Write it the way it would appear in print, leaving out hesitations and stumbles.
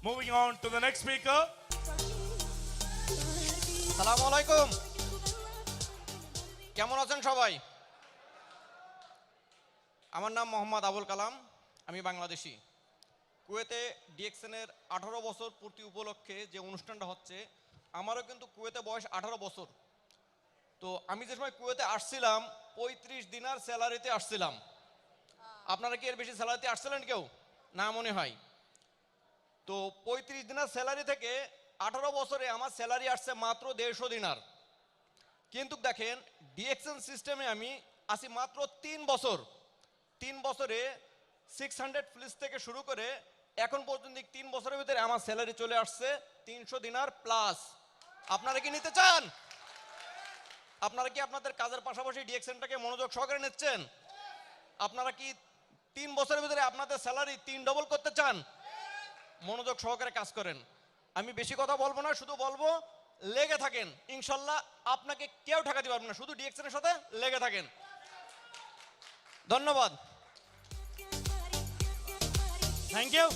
Moving on to the next speaker. সালামু আলাইকুম। কেমন আছেন সবাই? আমার নাম মোহাম্মদ আবুল কালাম, আমি বাংলাদেশি। কুয়েতে ডিএক্সএনের 18 বছর পূর্তি উপলক্ষে যে অনুষ্ঠানটা হচ্ছে, আমারও কিন্তু কুয়েতে বয়স 18 বছর। তো আমি যে সময় কুয়েতে আসছিলাম 35 দিনার স্যালারিতে আসছিলাম। আপনারা কি এর বেশি স্যালারিতে আসছিলেন কেউ? না মনে হয়। তো 35 দিনার স্যালারি থেকে 18 বছরে আমার স্যালারি আসছে মাত্র 150 দিনার। কিন্তু দেখেন ডিএক্সএন সিস্টেমে আমি আসি মাত্র 3 বছর। 3 বছরে 600 ফ্লিস থেকে শুরু করে এখন পর্যন্ত 3 বছরের ভিতরে আমার স্যালারি চলে আসছে 300 দিনার প্লাস। আপনারা কি নিতে চান? আপনারা কি আপনাদের কাজের পাশাপাশি ডিএক্সএনটাকে মনোযোগ সহকারে নিচ্ছেন? আপনারা কি 3 বছরের ভিতরে আপনাদের স্যালারি 3 ডবল করতে চান? মনোযোগ সহকারে কাজ করেন। আমি বেশি কথা বলবো না, শুধু বলবো লেগে থাকেন। ইনশাল্লাহ আপনাকে কেউ ঠেকাতে পারবে না, শুধু ডিএক্সএনের সাথে লেগে থাকেন। ধন্যবাদ। Thank you.